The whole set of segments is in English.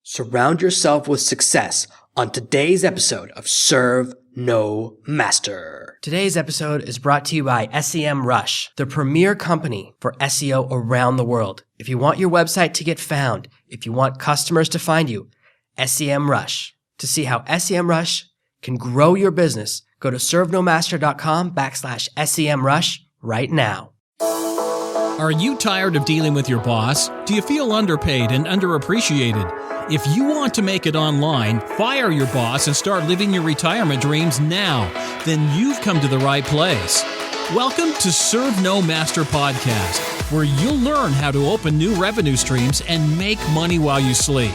Surround yourself with success on today's episode of Serve No Master. Today's episode is brought to you by SEMRush, the premier company for SEO around the world. If you want your website to get found, if you want customers to find you, SEMRush. To see how SEMRush can grow your business, go to servenomaster.com/SEMRush right now. Are you tired of dealing with your boss? Do you feel underpaid and underappreciated? If you want to make it online, fire your boss and start living your retirement dreams now, then you've come to the right place. Welcome to Serve No Master Podcast, where you'll learn how to open new revenue streams and make money while you sleep.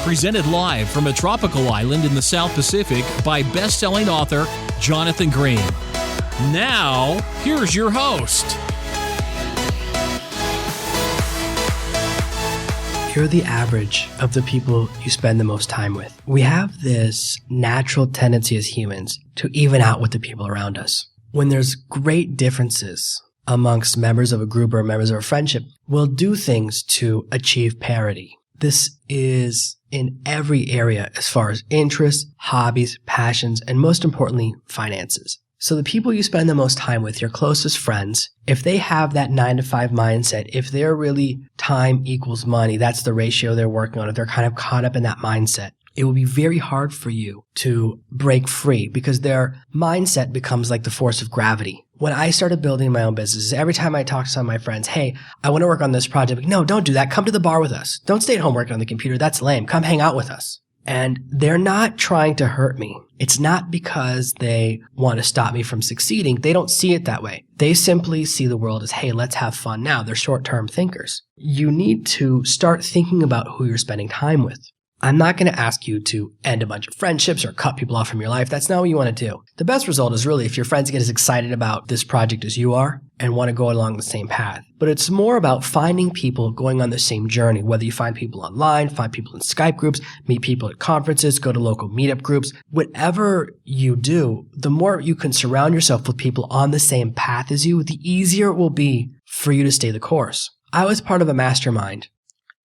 Presented live from a tropical island in the South Pacific by best-selling author Jonathan Green. Now, here's your host. You're the average of the people you spend the most time with. We have this natural tendency as humans to even out with the people around us. When there's great differences amongst members of a group or members of a friendship, we'll do things to achieve parity. This is in every area as far as interests, hobbies, passions, and most importantly, finances. So the people you spend the most time with, your closest friends, if they have that 9-to-5 mindset, if they're really time equals money, that's the ratio they're working on, if they're kind of caught up in that mindset, it will be very hard for you to break free because their mindset becomes like the force of gravity. When I started building my own business, every time I talk to some of my friends, hey, I want to work on this project. No, don't do that. Come to the bar with us. Don't stay at home working on the computer. That's lame. Come hang out with us. And they're not trying to hurt me. It's not because they want to stop me from succeeding. They don't see it that way. They simply see the world as, hey, let's have fun now. They're short-term thinkers. You need to start thinking about who you're spending time with. I'm not going to ask you to end a bunch of friendships or cut people off from your life. That's not what you want to do. The best result is really if your friends get as excited about this project as you are and want to go along the same path. But it's more about finding people going on the same journey, whether you find people online, find people in Skype groups, meet people at conferences, go to local meetup groups. Whatever you do, the more you can surround yourself with people on the same path as you, the easier it will be for you to stay the course. I was part of a mastermind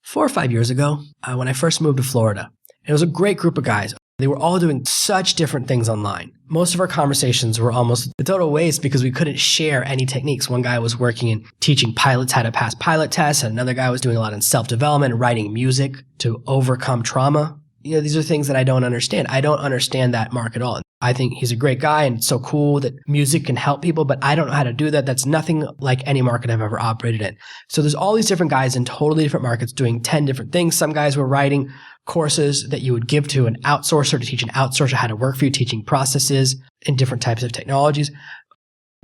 4 or 5 years ago, when I first moved to Florida. It was a great group of guys. They were all doing such different things online. Most of our conversations were almost a total waste because we couldn't share any techniques. One guy was working in teaching pilots how to pass pilot tests, and another guy was doing a lot in self-development and writing music to overcome trauma. These are things that I don't understand. I don't understand that mark at all. I think he's a great guy and it's so cool that music can help people, but I don't know how to do that. That's nothing like any market I've ever operated in. So there's all these different guys in totally different markets doing 10 different things. Some guys were writing courses that you would give to an outsourcer to teach an outsourcer how to work for you, teaching processes in different types of technologies.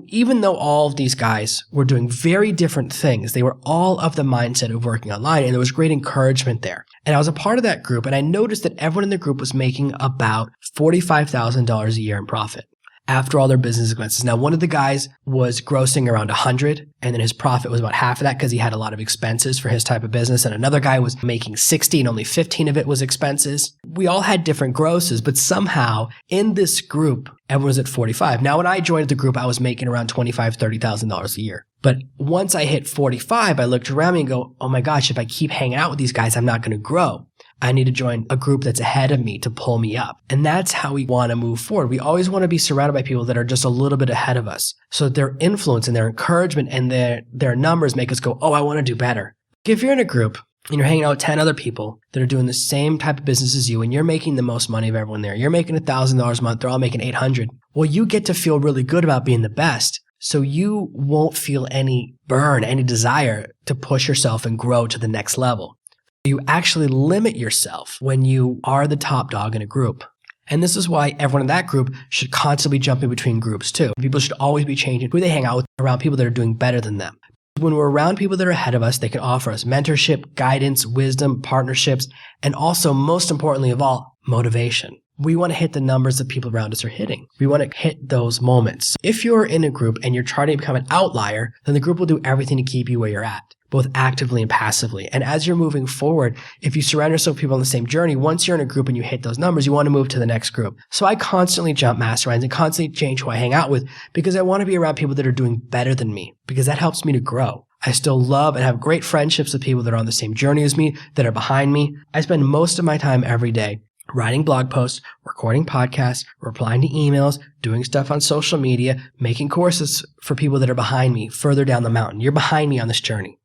Even though all of these guys were doing very different things, they were all of the mindset of working online, and there was great encouragement there. And I was a part of that group, and I noticed that everyone in the group was making about $45,000 a year in profit after all their business expenses. Now, one of the guys was grossing around 100, and then his profit was about half of that because he had a lot of expenses for his type of business. And another guy was making 60 and only 15 of it was expenses. We all had different grosses, but somehow in this group, everyone was at 45. Now, when I joined the group, I was making around $25,000, $30,000 a year. But once I hit 45, I looked around me and go, oh my gosh, if I keep hanging out with these guys, I'm not going to grow. I need to join a group that's ahead of me to pull me up. And that's how we want to move forward. We always want to be surrounded by people that are just a little bit ahead of us. So their influence and their encouragement and their numbers make us go, oh, I want to do better. If you're in a group and you're hanging out with 10 other people that are doing the same type of business as you and you're making the most money of everyone there, you're making $1,000 a month, they're all making $800. Well, you get to feel really good about being the best. So you won't feel any burn, any desire to push yourself and grow to the next level. You actually limit yourself when you are the top dog in a group. And this is why everyone in that group should constantly jump in between groups too. People should always be changing who they hang out with around people that are doing better than them. When we're around people that are ahead of us, they can offer us mentorship, guidance, wisdom, partnerships, and also, most importantly of all, motivation. We want to hit the numbers that people around us are hitting. We want to hit those moments. If you're in a group and you're trying to become an outlier, then the group will do everything to keep you where you're at, both actively and passively. And as you're moving forward, if you surround yourself with people on the same journey, once you're in a group and you hit those numbers, you want to move to the next group. So I constantly jump masterminds and constantly change who I hang out with because I want to be around people that are doing better than me because that helps me to grow. I still love and have great friendships with people that are on the same journey as me, that are behind me. I spend most of my time every day writing blog posts, recording podcasts, replying to emails, doing stuff on social media, making courses for people that are behind me further down the mountain. You're behind me on this journey.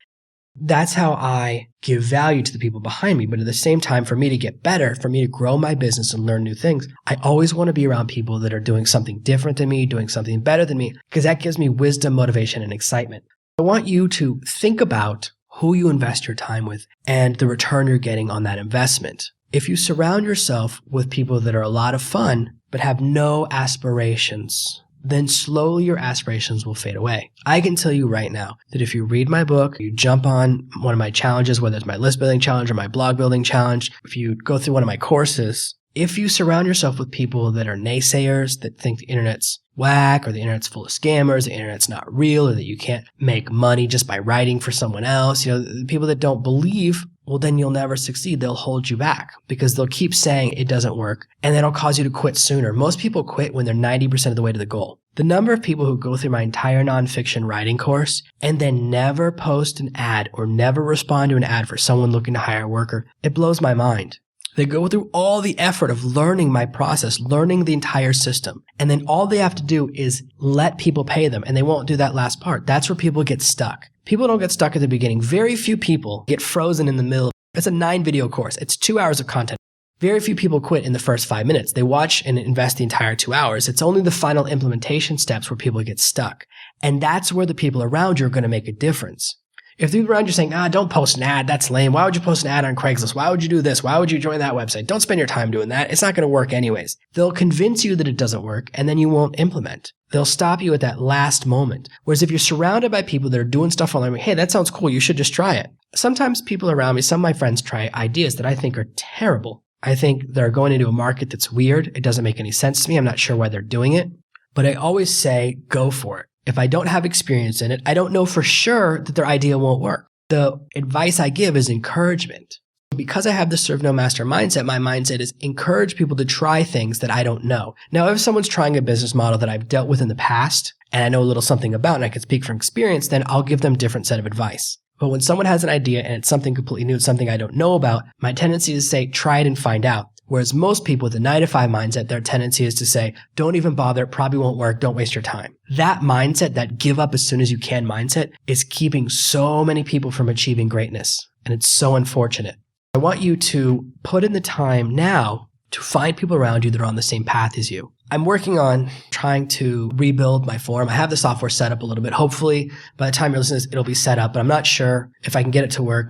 That's how I give value to the people behind me. But at the same time, for me to get better, for me to grow my business and learn new things, I always want to be around people that are doing something different than me, doing something better than me, because that gives me wisdom, motivation, and excitement. I want you to think about who you invest your time with and the return you're getting on that investment. If you surround yourself with people that are a lot of fun, but have no aspirations, then slowly your aspirations will fade away. I can tell you right now that if you read my book, you jump on one of my challenges, whether it's my list building challenge or my blog building challenge, if you go through one of my courses, if you surround yourself with people that are naysayers, that think the internet's whack or the internet's full of scammers, the internet's not real, or that you can't make money just by writing for someone else, the people that don't believe, well, then you'll never succeed. They'll hold you back because they'll keep saying it doesn't work, and that'll cause you to quit sooner. Most people quit when they're 90% of the way to the goal. The number of people who go through my entire nonfiction writing course and then never post an ad or never respond to an ad for someone looking to hire a worker, it blows my mind. They go through all the effort of learning my process, learning the entire system. And then all they have to do is let people pay them. And they won't do that last part. That's where people get stuck. People don't get stuck at the beginning. Very few people get frozen in the middle. It's a 9-video course. It's 2 hours of content. Very few people quit in the first 5 minutes. They watch and invest the entire 2 hours. It's only the final implementation steps where people get stuck. And that's where the people around you are going to make a difference. If the people around you are saying, don't post an ad, that's lame. Why would you post an ad on Craigslist? Why would you do this? Why would you join that website? Don't spend your time doing that. It's not going to work anyways. They'll convince you that it doesn't work, and then you won't implement. They'll stop you at that last moment. Whereas if you're surrounded by people that are doing stuff online, hey, that sounds cool. You should just try it. Sometimes people around me, some of my friends try ideas that I think are terrible. I think they're going into a market that's weird. It doesn't make any sense to me. I'm not sure why they're doing it. But I always say, go for it. If I don't have experience in it, I don't know for sure that their idea won't work. The advice I give is encouragement. Because I have the serve no master mindset, my mindset is encourage people to try things that I don't know. Now, if someone's trying a business model that I've dealt with in the past and I know a little something about and I can speak from experience, then I'll give them a different set of advice. But when someone has an idea and it's something completely new, it's something I don't know about, my tendency is to say, try it and find out. Whereas most people with a 9-to-5 mindset, their tendency is to say, don't even bother, it probably won't work, don't waste your time. That mindset, that give up as soon as you can mindset, is keeping so many people from achieving greatness. And it's so unfortunate. I want you to put in the time now to find people around you that are on the same path as you. I'm working on trying to rebuild my forum. I have the software set up a little bit. Hopefully, by the time you're listening to this, it'll be set up, but I'm not sure if I can get it to work.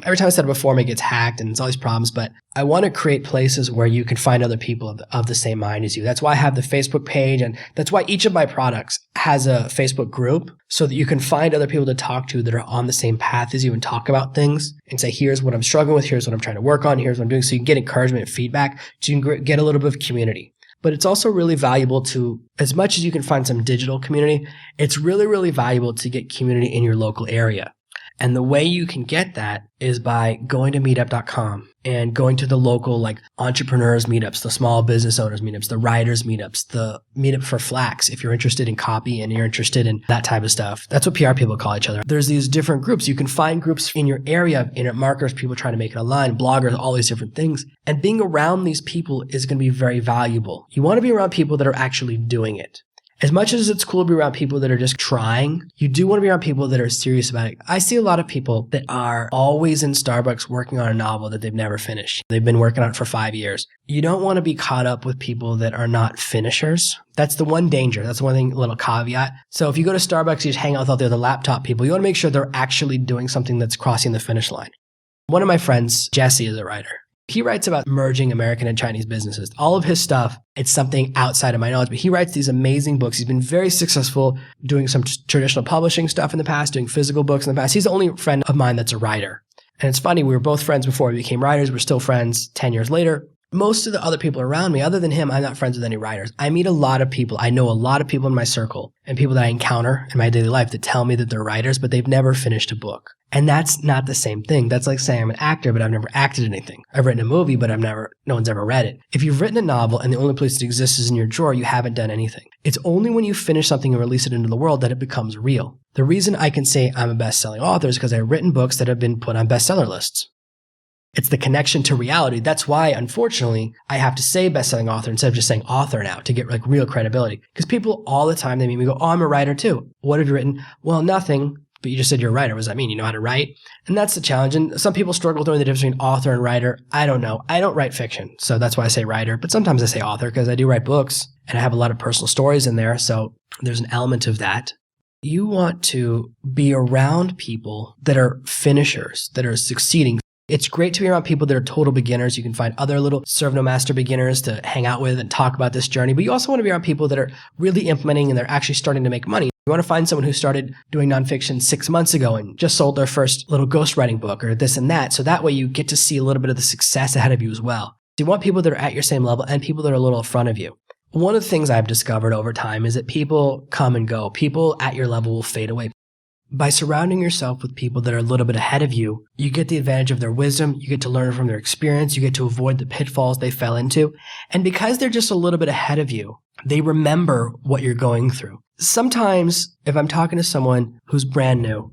Every time I set up a forum, it gets hacked and it's all these problems, but I want to create places where you can find other people of the same mind as you. That's why I have the Facebook page, and that's why each of my products has a Facebook group so that you can find other people to talk to that are on the same path as you and talk about things and say, here's what I'm struggling with, here's what I'm trying to work on, here's what I'm doing, so you can get encouragement and feedback, so you can get a little bit of community. But it's also really valuable to, as much as you can find some digital community, it's really, really valuable to get community in your local area. And the way you can get that is by going to meetup.com and going to the local entrepreneurs meetups, the small business owners meetups, the writers meetups, the meetup for Flax. If you're interested in copy and you're interested in that type of stuff, that's what PR people call each other. There's these different groups. You can find groups in your area, internet marketers, people trying to make it online, bloggers, all these different things. And being around these people is going to be very valuable. You want to be around people that are actually doing it. As much as it's cool to be around people that are just trying, you do want to be around people that are serious about it. I see a lot of people that are always in Starbucks working on a novel that they've never finished. They've been working on it for 5 years. You don't want to be caught up with people that are not finishers. That's the one danger. That's the one thing, little caveat. So if you go to Starbucks, you just hang out with all the other laptop people. You want to make sure they're actually doing something that's crossing the finish line. One of my friends, Jesse, is a writer. He writes about merging American and Chinese businesses. All of his stuff, it's something outside of my knowledge, but he writes these amazing books. He's been very successful doing some traditional publishing stuff in the past, doing physical books in the past. He's the only friend of mine that's a writer. And it's funny, we were both friends before we became writers. We're still friends 10 years later. Most of the other people around me, other than him, I'm not friends with any writers. I meet a lot of people. I know a lot of people in my circle and people that I encounter in my daily life that tell me that they're writers, but they've never finished a book. And that's not the same thing. That's like saying I'm an actor, but I've never acted anything. I've written a movie, but no one's ever read it. If you've written a novel and the only place it exists is in your drawer, you haven't done anything. It's only when you finish something and release it into the world that it becomes real. The reason I can say I'm a best-selling author is because I've written books that have been put on bestseller lists. It's the connection to reality. That's why, unfortunately, I have to say best-selling author instead of just saying author now to get like real credibility. Because people all the time, they meet me go, oh, I'm a writer too. What have you written? Well, nothing. But you just said you're a writer. What does that mean? You know how to write? And that's the challenge. And some people struggle knowing the difference between author and writer. I don't know. I don't write fiction. So that's why I say writer. But sometimes I say author because I do write books and I have a lot of personal stories in there. So there's an element of that. You want to be around people that are finishers, that are succeeding. It's great to be around people that are total beginners. You can find other little serve no master beginners to hang out with and talk about this journey. But you also want to be around people that are really implementing and they're actually starting to make money. You want to find someone who started doing nonfiction 6 months ago and just sold their first little ghostwriting book or this and that. So that way you get to see a little bit of the success ahead of you as well. You want people that are at your same level and people that are a little in front of you. One of the things I've discovered over time is that people come and go. People at your level will fade away. By surrounding yourself with people that are a little bit ahead of you, you get the advantage of their wisdom, you get to learn from their experience, you get to avoid the pitfalls they fell into. And because they're just a little bit ahead of you, they remember what you're going through. Sometimes, if I'm talking to someone who's brand new,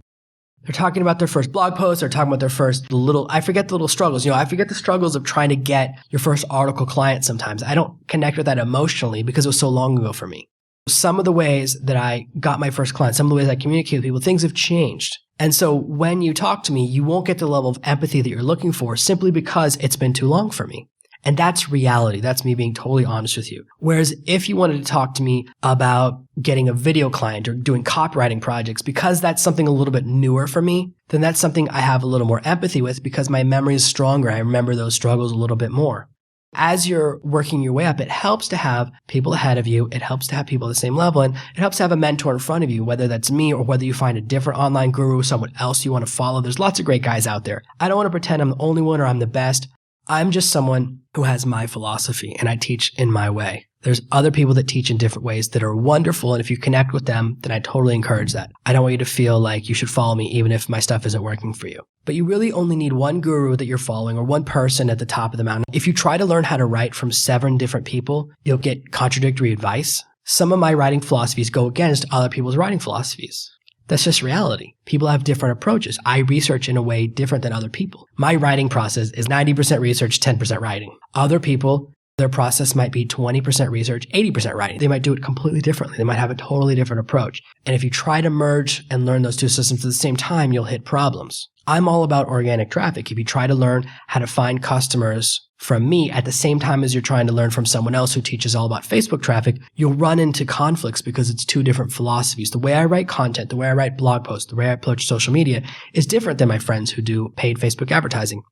they're talking about their first blog post, they're talking about their first I forget the little struggles. I forget the struggles of trying to get your first article client sometimes. I don't connect with that emotionally because it was so long ago for me. Some of the ways that I got my first client, some of the ways I communicate with people, things have changed. And so when you talk to me, you won't get the level of empathy that you're looking for simply because it's been too long for me. And that's reality. That's me being totally honest with you. Whereas if you wanted to talk to me about getting a video client or doing copywriting projects, because that's something a little bit newer for me, then that's something I have a little more empathy with because my memory is stronger. I remember those struggles a little bit more. As you're working your way up, it helps to have people ahead of you. It helps to have people at the same level, and it helps to have a mentor in front of you, whether that's me or whether you find a different online guru, someone else you want to follow. There's lots of great guys out there. I don't want to pretend I'm the only one or I'm the best. I'm just someone who has my philosophy and I teach in my way. There's other people that teach in different ways that are wonderful. And if you connect with them, then I totally encourage that. I don't want you to feel like you should follow me even if my stuff isn't working for you. But you really only need one guru that you're following or one person at the top of the mountain. If you try to learn how to write from 7 different people, you'll get contradictory advice. Some of my writing philosophies go against other people's writing philosophies. That's just reality. People have different approaches. I research in a way different than other people. My writing process is 90% research, 10% writing. Other people, their process might be 20% research, 80% writing. They might do it completely differently. They might have a totally different approach. And if you try to merge and learn those two systems at the same time, you'll hit problems. I'm all about organic traffic. If you try to learn how to find customers from me at the same time as you're trying to learn from someone else who teaches all about Facebook traffic, you'll run into conflicts because it's two different philosophies. The way I write content, the way I write blog posts, the way I approach social media is different than my friends who do paid Facebook advertising.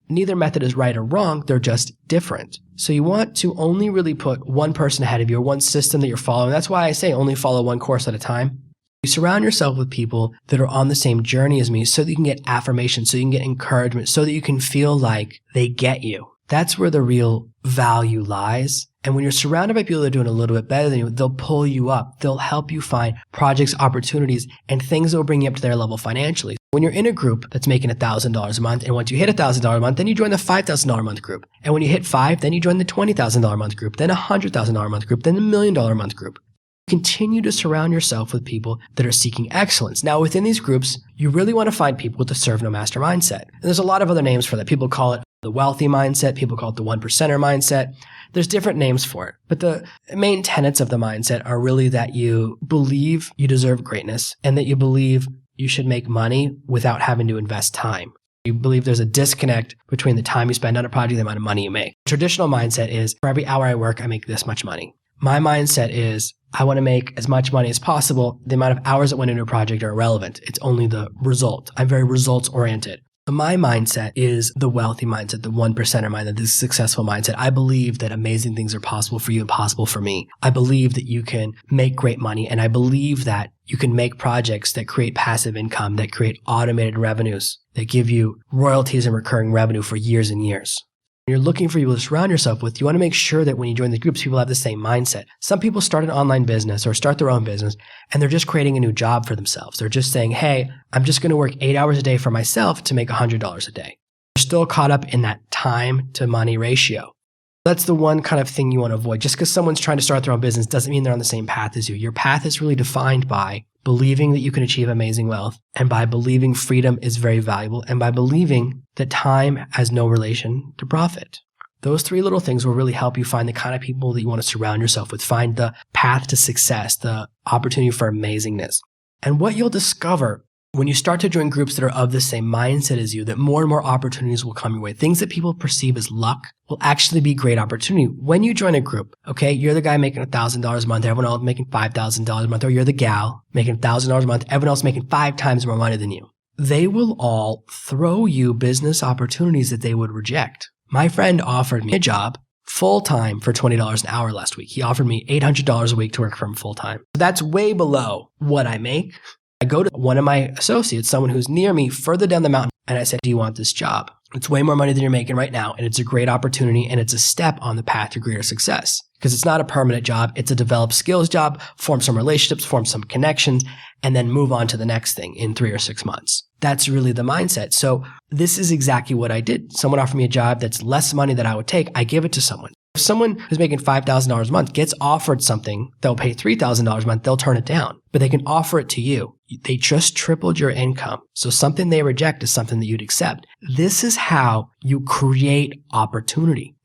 Neither method is right or wrong. They're just different. So you want to only really put one person ahead of you or one system that you're following. That's why I say only follow one course at a time. You surround yourself with people that are on the same journey as me so that you can get affirmation, so you can get encouragement, so that you can feel like they get you. That's where the real value lies. And when you're surrounded by people that are doing a little bit better than you, they'll pull you up. They'll help you find projects, opportunities, and things that will bring you up to their level financially. When you're in a group that's making $1,000 a month, and once you hit $1,000 a month, then you join the $5,000 a month group. And when you hit 5, then you join the $20,000 a month group, then $100,000 a month group, then the $1 million a month group. Continue to surround yourself with people that are seeking excellence. Now, within these groups, you really want to find people with the serve no master mindset. And there's a lot of other names for that. People call it the wealthy mindset. People call it the 1%er mindset. There's different names for it. But the main tenets of the mindset are really that you believe you deserve greatness and that you believe you should make money without having to invest time. You believe there's a disconnect between the time you spend on a project and the amount of money you make. Traditional mindset is for every hour I work, I make this much money. My mindset is I want to make as much money as possible. The amount of hours that went into a project are irrelevant. It's only the result. I'm very results oriented. My mindset is the wealthy mindset, the 1%er mindset, the successful mindset. I believe that amazing things are possible for you and possible for me. I believe that you can make great money, and I believe that you can make projects that create passive income, that create automated revenues, that give you royalties and recurring revenue for years and years. You're looking for people to surround yourself with. You want to make sure that when you join the groups, people have the same mindset. Some people start an online business or start their own business, and they're just creating a new job for themselves. They're just saying, hey, I'm just going to work 8 hours a day for myself to make $100 a day. They're still caught up in that time to money ratio. That's the one kind of thing you want to avoid. Just because someone's trying to start their own business doesn't mean they're on the same path as you. Your path is really defined by believing that you can achieve amazing wealth, and by believing freedom is very valuable, and by believing that time has no relation to profit. Those three little things will really help you find the kind of people that you want to surround yourself with, find the path to success, the opportunity for amazingness. And what you'll discover when you start to join groups that are of the same mindset as you, that more and more opportunities will come your way. Things that people perceive as luck will actually be great opportunity. When you join a group, okay, you're the guy making $1,000 a month, everyone else making $5,000 a month, or you're the gal making $1,000 a month, everyone else making 5 times more money than you. They will all throw you business opportunities that they would reject. My friend offered me a job full-time for $20 an hour last week. He offered me $800 a week to work for him full-time. That's way below what I make. I go to one of my associates, someone who's near me further down the mountain, and I said, do you want this job? It's way more money than you're making right now, and it's a great opportunity, and it's a step on the path to greater success. Because it's not a permanent job, it's a develop skills job, form some relationships, form some connections, and then move on to the next thing in 3 or 6 months. That's really the mindset. So this is exactly what I did. Someone offered me a job that's less money than I would take. I give it to someone. If someone who's making $5,000 a month gets offered something that'll pay $3,000 a month, they'll turn it down. But they can offer it to you. They just tripled your income. So something they reject is something that you'd accept. This is how you create opportunity.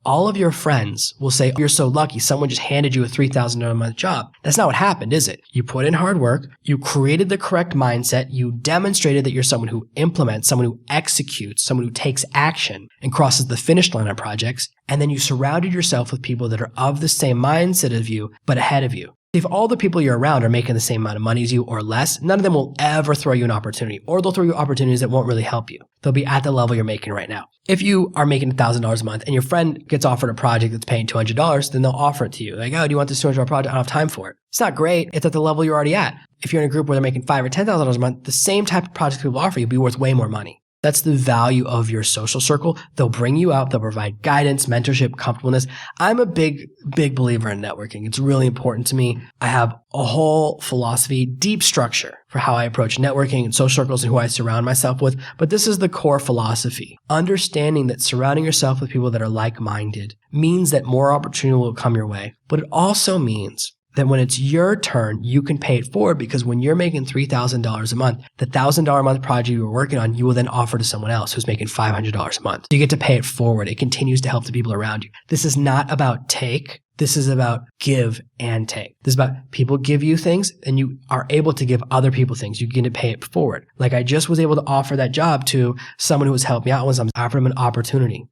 All of your friends will say, you're so lucky, someone just handed you a $3,000 a month job. That's not what happened, is it? You put in hard work, you created the correct mindset, you demonstrated that you're someone who implements, someone who executes, someone who takes action and crosses the finish line on projects, and then you surrounded yourself with people that are of the same mindset as you, but ahead of you. If all the people you're around are making the same amount of money as you or less, none of them will ever throw you an opportunity, or they'll throw you opportunities that won't really help you. They'll be at the level you're making right now. If you are making $1,000 a month and your friend gets offered a project that's paying $200, then they'll offer it to you. Like, oh, do you want this $200 project? I don't have time for it. It's not great. It's at the level you're already at. If you're in a group where they're making $5,000 or $10,000 a month, the same type of project people offer you will be worth way more money. That's the value of your social circle. They'll bring you out. They'll provide guidance, mentorship, comfortableness. I'm a big believer in networking. It's really important to me. I have a whole philosophy, deep structure for how I approach networking and social circles and who I surround myself with. But this is the core philosophy. Understanding that surrounding yourself with people that are like-minded means that more opportunity will come your way. But it also means that when it's your turn, you can pay it forward, because when you're making $3,000 a month, the $1,000 a month project you were working on, you will then offer to someone else who's making $500 a month. You get to pay it forward. It continues to help the people around you. This is not about take. This is about give and take. This is about people give you things and you are able to give other people things. You get to pay it forward. Like I just was able to offer that job to someone who was helping me out once. I offered him an opportunity.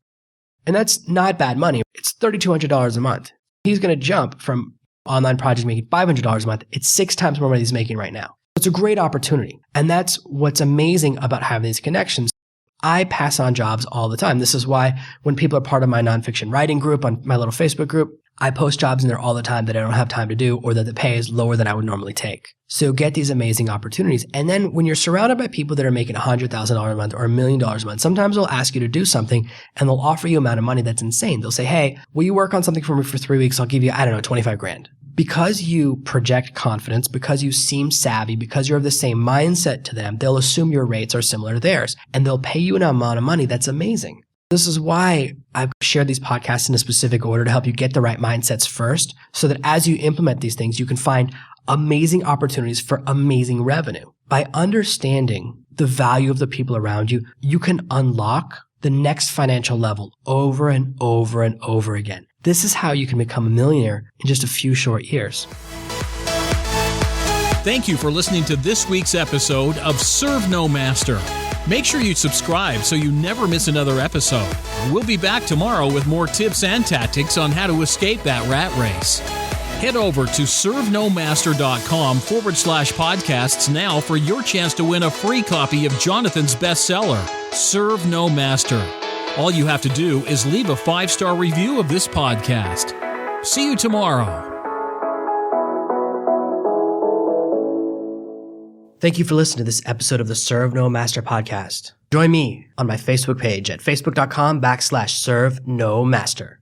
And that's not bad money. It's $3,200 a month. He's going to jump from online projects making $500 a month. It's 6 times more money he's making right now. It's a great opportunity. And that's what's amazing about having these connections. I pass on jobs all the time. This is why when people are part of my nonfiction writing group on my little Facebook group, I post jobs in there all the time that I don't have time to do or that the pay is lower than I would normally take. So get these amazing opportunities. And then when you're surrounded by people that are making $100,000 a month or $1 million a month, sometimes they'll ask you to do something and they'll offer you an amount of money that's insane. They'll say, hey, will you work on something for me for 3 weeks? I'll give you, 25 grand. Because you project confidence, because you seem savvy, because you're of the same mindset to them, they'll assume your rates are similar to theirs and they'll pay you an amount of money that's amazing. This is why I've shared these podcasts in a specific order to help you get the right mindsets first, so that as you implement these things, you can find amazing opportunities for amazing revenue. By understanding the value of the people around you, you can unlock the next financial level over and over and over again. This is how you can become a millionaire in just a few short years. Thank you for listening to this week's episode of Serve No Master. Make sure you subscribe so you never miss another episode. We'll be back tomorrow with more tips and tactics on how to escape that rat race. Head over to servenomaster.com/podcasts now for your chance to win a free copy of Jonathan's bestseller, Serve No Master. All you have to do is leave a 5-star review of this podcast. See you tomorrow. Thank you for listening to this episode of the Serve No Master podcast. Join me on my Facebook page at facebook.com/serve no master.